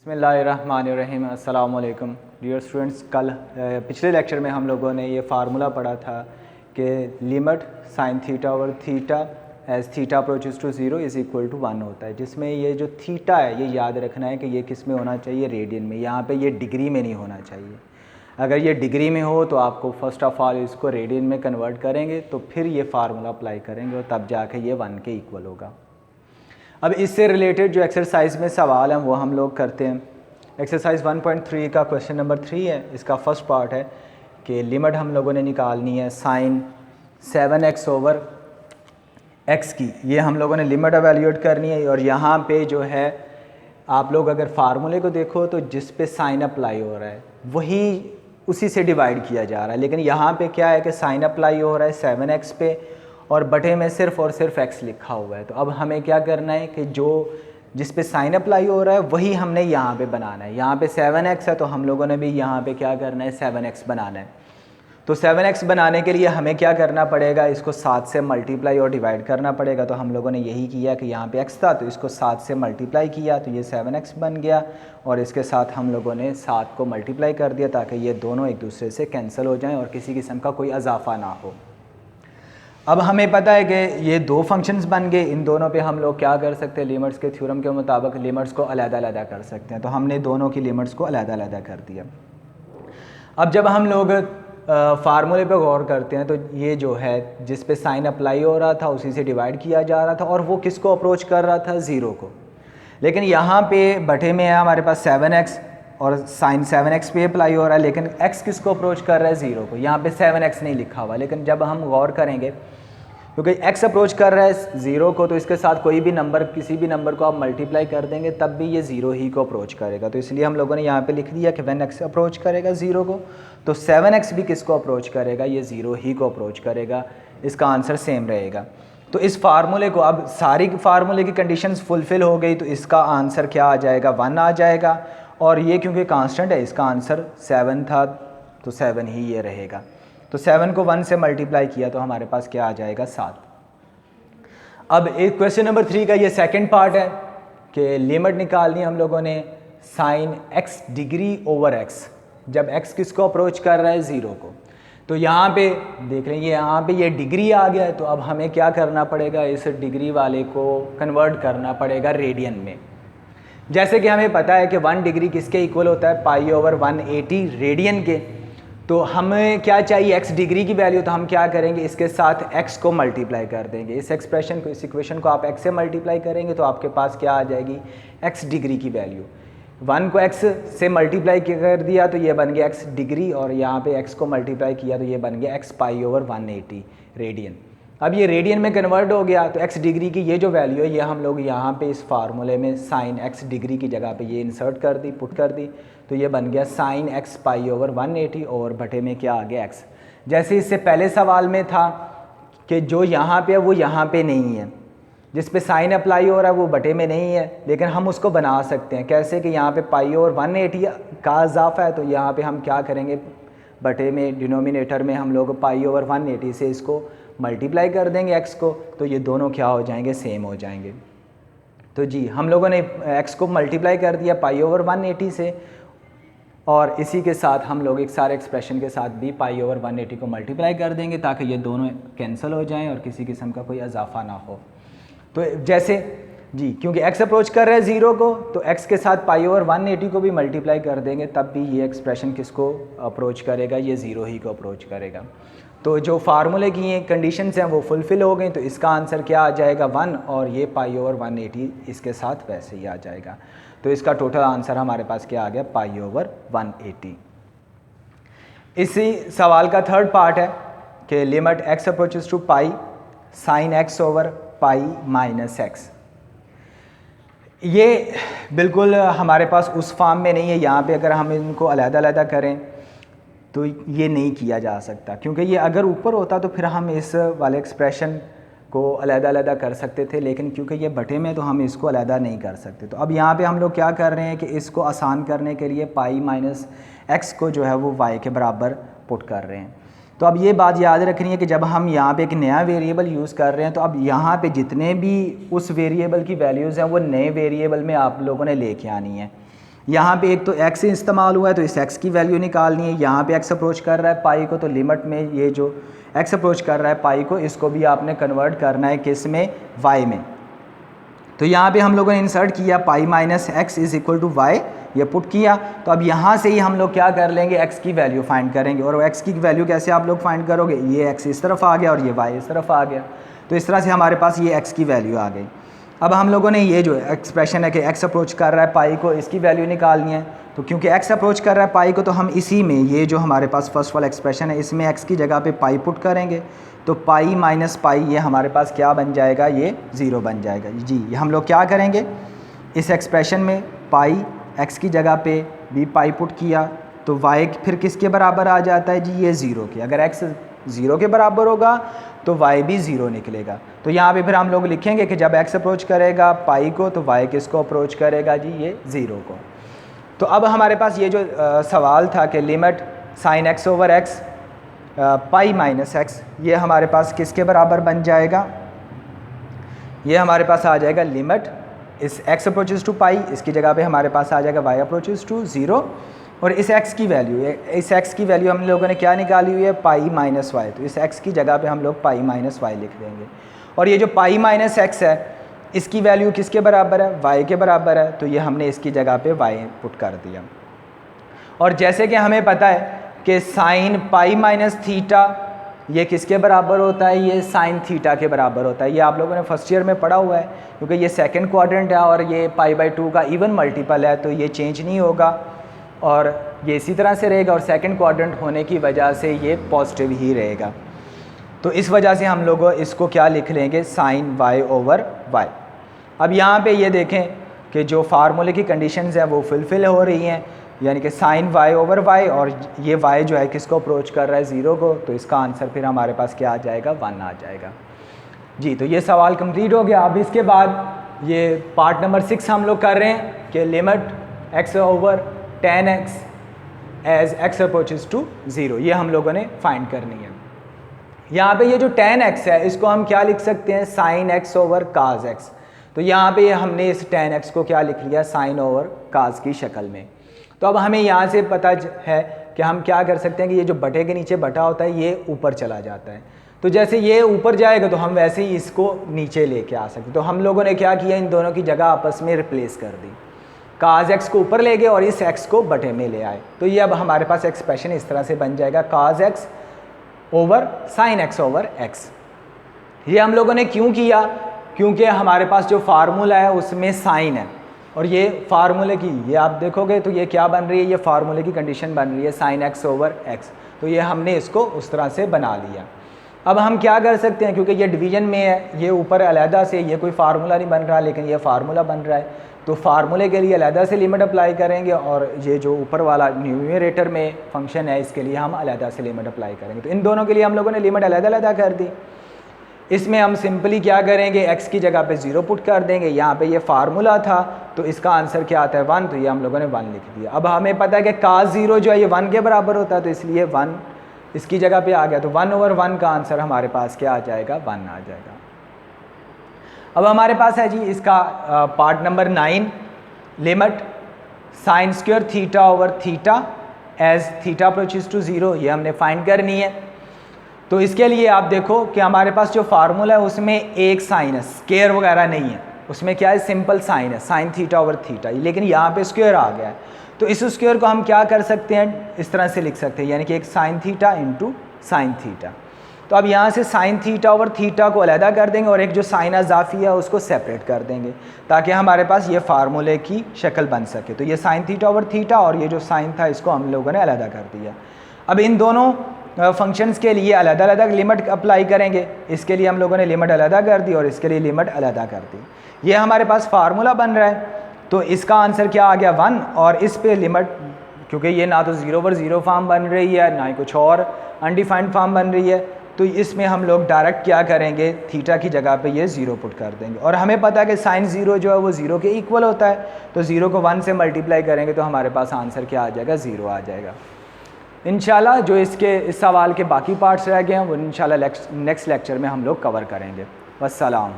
बिस्मिल्लाहिर्रहमानिर्रहीम। अस्सलाम वालेकुम डियर स्टूडेंट्स। कल पिछले लेक्चर में हम लोगों ने ये फार्मूला पढ़ा था कि limit sine theta over theta as theta approaches to 0 is equal to 1 होता है, जिसमें ये जो थीटा है ये याद रखना है कि ये किस में होना चाहिए, रेडियन में। यहाँ पे ये डिग्री में नहीं होना चाहिए। अगर ये डिग्री में हो तो आपको फर्स्ट ऑफ ऑल इसको रेडियन में कन्वर्ट करेंगे तो फिर ये फार्मूला अप्लाई करेंगे और तब जाके ये 1 के इक्वल होगा। अब इससे रिलेटेड जो एक्सरसाइज में सवाल हैं वो हम लोग करते हैं। एक्सरसाइज 1.3 का क्वेश्चन नंबर 3 है। इसका फर्स्ट पार्ट है कि लिमिट हम लोगों ने निकालनी है साइन 7x ओवर x की। ये हम लोगों ने लिमिट एवेल्यूएट करनी है और यहाँ पे जो है आप लोग अगर फार्मूले को देखो तो जिस पे साइन अप्लाई हो रहा है वही उसी से डिवाइड किया जा रहा है, लेकिन यहाँ पे क्या है कि साइन अप्लाई हो रहा है 7x पे और बटे में सिर्फ और सिर्फ x लिखा हुआ है। तो अब हमें क्या करना है कि जो जिस पे साइन अप्लाई हो रहा है वही हमने यहाँ पे बनाना है। यहाँ पे 7x है तो हम लोगों ने भी यहाँ पे क्या करना है, 7x बनाना है। तो 7x बनाने के लिए हमें क्या करना पड़ेगा, इसको 7 से मल्टीप्लाई और डिवाइड करना पड़ेगा। तो हम लोगों ने यही किया कि यहाँ पे x था तो इसको 7 से मल्टीप्लाई किया तो ये 7x बन गया और इसके साथ हम लोगों ने 7 को मल्टीप्लाई कर दिया ताकि ये दोनों एक दूसरे से कैंसिल हो जाएँ और किसी किस्म का कोई इजाफा ना हो। अब हमें पता है कि ये दो फंक्शंस बन गए, इन दोनों पे हम लोग क्या कर सकते हैं, लिमिट्स के थ्योरम के मुताबिक लिमिट्स को अलग-अलग कर सकते हैं। तो हमने दोनों की लिमिट्स को अलग-अलग कर दिया। अब जब हम लोग फार्मूले पे गौर करते हैं तो ये जो है जिस पे साइन अप्लाई हो रहा था उसी से डिवाइड किया जा रहा था और वो किसको अप्रोच कर रहा था, 0 को। लेकिन यहाँ पे बटे में है हमारे पास 7x और साइन 7x पे अप्लाई हो रहा है, लेकिन x किसको अप्रोच कर रहा है, 0 को। यहाँ पे 7x नहीं लिखा हुआ, लेकिन जब हम गौर करेंगे क्योंकि x अप्रोच कर रहा है 0 को तो इसके साथ कोई भी नंबर, किसी भी नंबर को आप मल्टीप्लाई कर देंगे तब भी ये 0 ही को अप्रोच करेगा। तो इसलिए हम लोगों ने यहाँ पे लिख दिया कि व्हेन x अप्रोच करेगा 0 को तो 7x भी किसको अप्रोच करेगा, ये 0 ही को अप्रोच करेगा। इसका आंसर सेम रहेगा। तो इस फार्मूले को अब सारी फार्मूले की कंडीशंस फुलफ़िल हो गई तो इसका आंसर क्या आ जाएगा, 1 आ जाएगा। और ये क्योंकि कांस्टेंट है इसका आंसर 7 था तो 7 ही ये रहेगा। तो 7 को 1 से मल्टीप्लाई किया तो हमारे पास क्या आ जाएगा, 7। अब एक क्वेश्चन नंबर 3 का ये सेकंड पार्ट है कि लिमिट निकालनी है हम लोगों ने sine x degree over x, जब x किसको अप्रोच कर रहा है, 0 को। तो यहाँ पे देख रहे हैं यहाँ पे ये डिग्री आ गया है तो अब हमें क्या करना पड़ेगा, इस डिग्री वाले को कन्वर्ट करना पड़ेगा रेडियन में। जैसे कि हमें पता है कि 1 डिग्री किसके इक्वल होता है, पाई ओवर 180 रेडियन के। तो हमें क्या चाहिए, x डिग्री की वैल्यू। तो हम क्या करेंगे, इसके साथ x को मल्टीप्लाई कर देंगे। इस एक्सप्रेशन को, इस इक्वेशन को आप x से मल्टीप्लाई करेंगे तो आपके पास क्या आ जाएगी, x डिग्री की वैल्यू। 1 को x से मल्टीप्लाई कर दिया तो ये बन गया x डिग्री और यहाँ पे x को मल्टीप्लाई किया तो ये बन गया x पाई ओवर 180 रेडियन। अब ये रेडियन में कन्वर्ट हो गया तो x डिग्री की ये जो वैल्यू है ये हम लोग यहाँ पे इस फार्मूले में साइन x डिग्री की जगह पे ये इंसर्ट कर दी, पुट कर दी। तो ये बन गया साइन x पाई ओवर 180 और बटे में क्या आ गया, x। जैसे इससे पहले सवाल में था कि जो यहाँ पे है वो यहाँ पे नहीं है, जिस पे साइन अप्लाई हो रहा है वो बटे में नहीं है, लेकिन हम उसको बना सकते हैं। कैसे कि यहाँ पे पाई ओवर 180 का इजाफा है तो यहाँ पे हम क्या करेंगे, बटे में डिनोमिनेटर में हम लोग पाई ओवर 180 से इसको मल्टीप्लाई कर देंगे x को, तो ये दोनों क्या हो जाएंगे, सेम हो जाएंगे। तो जी हम लोगों ने x को मल्टीप्लाई कर दिया पाई ओवर 180 से और इसी के साथ हम लोग एक सारे एक्सप्रेशन के साथ भी पाई ओवर 180 को मल्टीप्लाई कर देंगे ताकि ये दोनों कैंसिल हो जाएं और किसी किस्म का कोई इजाफा ना हो। तो जैसे जी क्योंकि x अप्रोच कर रहा है 0 को तो x के साथ पाई ओवर 180 को भी मल्टीप्लाई कर देंगे तब भी ये एक्सप्रेशन किसको अप्रोच करेगा, ये 0 ही को अप्रोच करेगा। तो जो फार्मूले की ये कंडीशंस हैं वो फुलफ़िल हो गई तो इसका आंसर क्या आ जाएगा, 1 और ये पाई ओवर 180 इसके साथ वैसे ही आ जाएगा। तो इसका टोटल आंसर हमारे पास क्या आ गया, पाई ओवर 180। इसी सवाल का थर्ड पार्ट है कि limit x approaches to pi sine x over pi minus x। ये बिल्कुल हमारे पास उस फॉर्म में नहीं है। यहाँ पे अगर हम इनको अलग-अलग करें तो ये नहीं किया जा सकता, क्योंकि ये अगर ऊपर होता तो फिर हम इस वाले एक्सप्रेशन को अलग-अलग कर सकते थे, लेकिन क्योंकि ये बटे में तो हम इसको अलग नहीं कर सकते। तो अब यहाँ पे हम लोग क्या कर रहे हैं कि इसको आसान करने के लिए पाई माइनस x को जो है वो y के बराबर पुट कर रहे हैं। तो अब ये बात याद रखनी है कि जब हम यहाँ पे एक नया वेरिएबल यूज़ कर रहे हैं तो अब यहाँ पे जितने भी उस वेरिएबल की वैल्यूज़ हैं वो नए वेरिएबल में आप लोगों ने लेके आनी है। यहाँ पे एक तो x इस्तेमाल हुआ है तो इस x की वैल्यू निकालनी है। यहाँ पे x अप्रोच कर रहा है पाई को, तो लिमिट में ये जो x अप्रोच कर रहा है पाई को, इसको भी आपने कन्वर्ट करना है किस में, y में। तो यहाँ पे हम लोगों ने इंसर्ट किया pi minus x is equal to y, ये पुट किया। तो अब यहाँ से ही हम लोग क्या कर लेंगे, x की वैल्यू फाइंड करेंगे। और x की वैल्यू कैसे आप लोग फाइंड करोगे, ये x इस तरफ आ गया और ये y इस तरफ आ गया, तो इस तरह से हमारे पास ये x की वैल्यू आ गई। अब हम लोगों ने ये जो एक्सप्रेशन है कि x अप्रोच कर रहा है पाई को, इसकी वैल्यू निकालनी है। तो क्योंकि x अप्रोच कर रहा है पाई को, तो हम इसी में ये जो हमारे पास फर्स्ट वाला एक्सप्रेशन है, इसमें x की जगह पे पाई पुट करेंगे। तो पाई माइनस पाई ये हमारे पास क्या बन जाएगा, ये 0 बन जाएगा जी। ये हम लोग क्या करेंगे, इस एक्सप्रेशन में पाई x की जगह पे भी पाई पुट किया, तो y फिर किसके बराबर आ जाता है जी, ये 0 के। अगर x 0 के बराबर होगा तो y भी 0 निकलेगा। तो यहाँ पे फिर हम लोग लिखेंगे कि जब x अप्रोच करेगा पाई को, तो y किसको अप्रोच करेगा जी, ये 0 को। तो अब हमारे पास ये जो सवाल था कि limit sine x over x pi minus x, ये हमारे पास किसके बराबर बन जाएगा, ये हमारे पास आ जाएगा लिमिट इस x अप्रोचेस टू पाई, इसकी जगह पे हमारे पास आ जाएगा y अप्रोचेस टू 0, और इस x की वैल्यू, इस x की वैल्यू हम लोगों ने क्या निकाली हुई है, पाई माइनस वाई, तो इस x की जगह पे हम लोग पाई माइनस वाई लिख देंगे। और ये जो पाई माइनस x है, इसकी वैल्यू किसके बराबर है, y के बराबर है, तो ये हमने इसकी जगह पे y पुट कर दिया। और जैसे कि हमें पता है कि साइन पाई माइनस थीटा ये किसके बराबर होता है, ये साइन थीटा के बराबर होता है। ये आप लोगों ने फर्स्ट ईयर में पढ़ा हुआ है, क्योंकि ये सेकंड क्वाड्रेंट है और ये पाई बाई 2 का इवन मल्टीपल है, तो ये चेंज नहीं होगा और ये इसी तरह से रहेगा, और सेकंड क्वाड्रेंट होने की वजह से ये पॉजिटिव ही रहेगा। तो इस वजह से हम लोग इसको क्या लिख लेंगे, साइन वाई ओवर वाई। अब यहाँ पे ये देखें कि जो फार्मूले की कंडीशंस हैं वो फुलफ़िल हो रही हैं, यानी कि साइन वाई ओवर वाई, और ये वाई जो है किसको अप्रोच कर रहा है, 0 को, तो इसका आंसर फिर हमारे पास क्या आ जाएगा, 1 आ जाएगा जी। तो ये सवाल कंप्लीट हो गया। अब इसके बाद ये पार्ट नंबर 6 हम लोग कर रहे हैं कि limit x over tan x as x approaches to 0, ये हम लोगों ने फाइंड करनी है। यहाँ पे ये जो tan x है, इसको हम क्या लिख सकते हैं, साइन x ओवर काज x। तो यहाँ पे हमने इस tan x को क्या लिख लिया, साइन ओवर काज की शक्ल में। तो अब हमें यहाँ से पता है कि हम क्या कर सकते हैं कि ये जो बटे के नीचे बटा होता है, ये ऊपर चला जाता है। तो जैसे ये ऊपर जाएगा तो हम वैसे ही इसको नीचे लेके आ सकते। तो हम लोगों ने क्या किया, इन दोनों की जगह आपस में रिप्लेस कर दी, काज x को ऊपर ले गए और इस x को बटे में ले आए। तो ये अब हमारे पास एक्सप्रेशन इस तरह से बन जाएगा, cos x over sine x over x। ये हम लोगों ने क्यों किया, क्योंकि हमारे पास जो फार्मूला है उसमें साइन है, और ये फार्मूले की, ये आप देखोगे तो ये क्या बन रही है, ये फार्मूले की कंडीशन बन रही है साइन x ओवर x। तो ये हमने इसको उस तरह से बना लिया। अब हम क्या कर सकते हैं, क्योंकि ये डिवीजन में है, ये ऊपर अलहदा से ये कोई फार्मूला नहीं बन रहा, लेकिन ये फार्मूला बन रहा है, तो फार्मूले के लिए अलहदा से लिमिट अप्लाई करेंगे, और ये जो ऊपर वाला न्यूमरेटर में फंक्शन है इसके लिए हम अलहदा से लिमिट अप्लाई करेंगे। तो इन दोनों के लिए हम लोगों ने लिमिट अलहदा कर दी। इसमें हम सिंपली क्या करेंगे, x की जगह पे 0 पुट कर देंगे। यहाँ पे ये फार्मूला था तो इसका आंसर क्या आता है, 1, तो ये हम लोगों ने 1 लिख दिया। अब हमें पता है कि cos 0 जो है ये 1 के बराबर होता है, तो इसलिए 1 इसकी जगह पे आ गया, तो 1 ओवर 1 का आंसर हमारे पास क्या आ जाएगा, 1 आ जाएगा। अब हमारे पास है जी इसका part number 9, limit sine square theta over theta as theta approaches to 0, ये हमने फाइंड करनी है। तो इसके लिए आप देखो कि हमारे पास जो फार्मूला है उसमें एक साइन है, स्क्वायर वगैरह नहीं है, उसमें क्या है, सिंपल साइन है, साइन थीटा ओवर थीटा, लेकिन यहाँ पे स्क्वायर आ गया है। तो इस स्क्वायर को हम क्या कर सकते हैं, इस तरह से लिख सकते हैं, यानी कि एक sine theta into sine theta. तो अब यहाँ से साइन थीटा ओवर थीटा को अलहदा कर देंगे और एक जो साइन अज़ाफ़ी है उसको सेपरेट कर देंगे, ताकि हमारे पास ये फार्मूले की शक्ल बन सके। तो ये साइन थीटा ओवर थीटा और ये जो साइन था इसको हम लोगों ने अलहदा कर दिया। अब इन दोनों फंक्शंस के लिए अलग अलग लिमिट अप्लाई करेंगे। इसके लिए हम लोगों ने लिमिट अलग कर दी और इसके लिए लिमिट अलग कर दी। ये हमारे पास फार्मूला बन रहा है, तो इसका आंसर क्या आ गया 1, और इस पे लिमिट, क्योंकि ये ना तो 0 पर 0 फॉर्म बन रही है ना ही कुछ और अनडिफाइंड फॉर्म बन रही है, तो इसमें हम लोग डायरेक्ट क्या करेंगे, थीटा की जगह पे ये 0 पुट कर देंगे। और हमें पता है कि साइन 0 जो है वो 0 के इक्वल होता है, तो 0 को 1 से मल्टीप्लाई करेंगे तो हमारे पास आंसर क्या आ जाएगा, 0 आ जाएगा। इंशाल्लाह जो इसके इस सवाल के बाकी पार्ट्स रह गए हैं वो इंशाल्लाह नेक्स्ट लेक्चर में हम लोग कवर करेंगे। वस्सलाम।